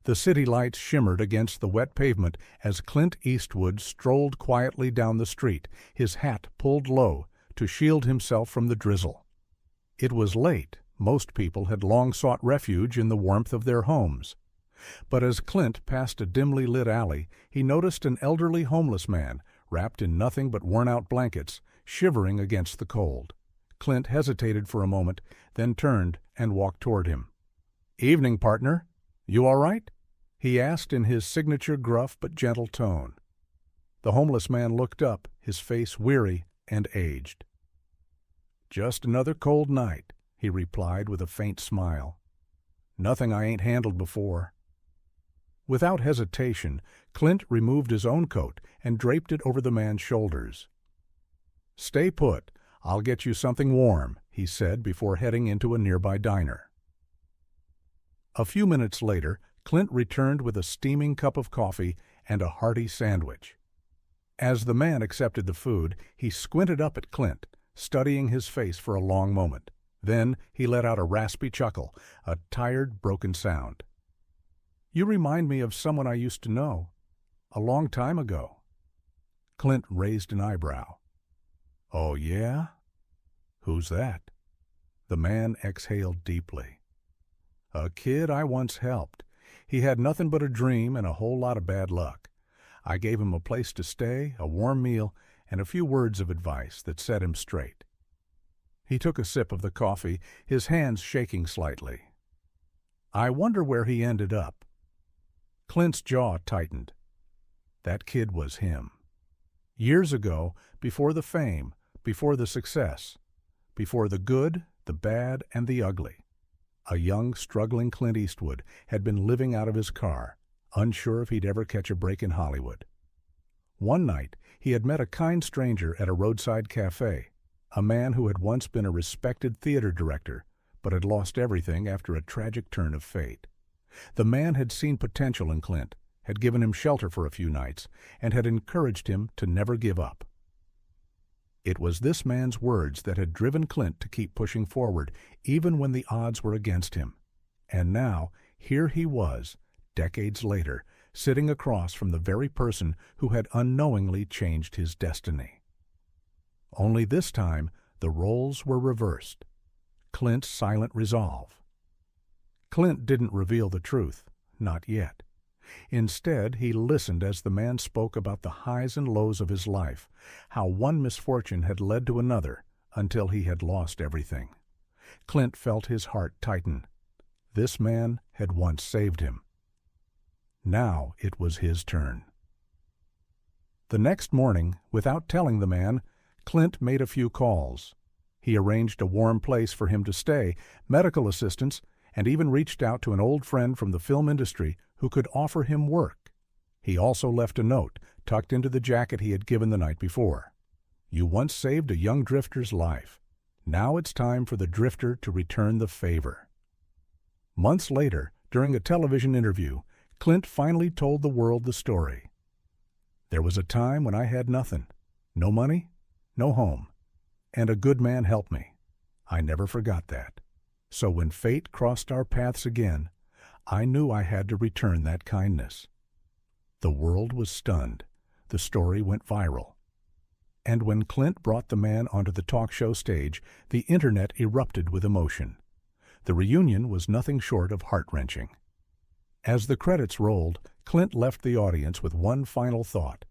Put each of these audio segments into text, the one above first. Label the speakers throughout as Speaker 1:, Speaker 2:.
Speaker 1: The city lights shimmered against the wet pavement as Clint Eastwood strolled quietly down the street, his hat pulled low to shield himself from the drizzle. It was late. Most people had long sought refuge in the warmth of their homes. But as Clint passed a dimly lit alley, he noticed an elderly homeless man, wrapped in nothing but worn-out blankets, shivering against the cold. Clint hesitated for a moment, then turned and walked toward him. "Evening, partner. You all right?" he asked in his signature gruff but gentle tone. The homeless man looked up, his face weary and aged. "Just another cold night," he replied with a faint smile. "Nothing I ain't handled before." Without hesitation, Clint removed his own coat and draped it over the man's shoulders. "Stay put. I'll get you something warm," he said before heading into a nearby diner. A few minutes later, Clint returned with a steaming cup of coffee and a hearty sandwich. As the man accepted the food, he squinted up at Clint, studying his face for a long moment. Then he let out a raspy chuckle, a tired, broken sound. "You remind me of someone I used to know, a long time ago." Clint raised an eyebrow. "Oh, yeah? Who's that?" The man exhaled deeply. "A kid I once helped. He had nothing but a dream and a whole lot of bad luck. I gave him a place to stay, a warm meal, and a few words of advice that set him straight." He took a sip of the coffee, his hands shaking slightly. "I wonder where he ended up." Clint's jaw tightened. That kid was him. Years ago, before the fame, before the success, before the good, the bad, and the ugly, a young, struggling Clint Eastwood had been living out of his car, unsure if he'd ever catch a break in Hollywood. One night, he had met a kind stranger at a roadside cafe, a man who had once been a respected theater director, but had lost everything after a tragic turn of fate. The man had seen potential in Clint, had given him shelter for a few nights, and had encouraged him to never give up. It was this man's words that had driven Clint to keep pushing forward, even when the odds were against him. And now, here he was, decades later, sitting across from the very person who had unknowingly changed his destiny. Only this time, the roles were reversed. Clint's silent resolve. Clint didn't reveal the truth, not yet. Instead, he listened as the man spoke about the highs and lows of his life, how one misfortune had led to another until he had lost everything. Clint felt his heart tighten. This man had once saved him. Now it was his turn. The next morning, without telling the man, Clint made a few calls. He arranged a warm place for him to stay, medical assistance, and even reached out to an old friend from the film industry who could offer him work. He also left a note tucked into the jacket he had given the night before. "You once saved a young drifter's life. Now it's time for the drifter to return the favor." Months later, during a television interview, Clint finally told the world the story. "There was a time when I had nothing, no money, no home, and a good man helped me. I never forgot that. So when fate crossed our paths again, I knew I had to return that kindness." The world was stunned. The story went viral. And when Clint brought the man onto the talk show stage, the internet erupted with emotion. The reunion was nothing short of heart-wrenching. As the credits rolled, Clint left the audience with one final thought.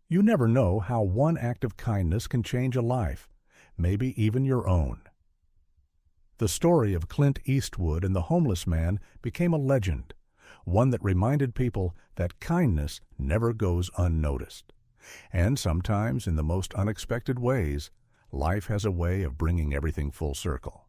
Speaker 1: You never know how one act of kindness can change a life, maybe even your own. The story of Clint Eastwood and the homeless man became a legend, one that reminded people that kindness never goes unnoticed. And sometimes, in the most unexpected ways, life has a way of bringing everything full circle.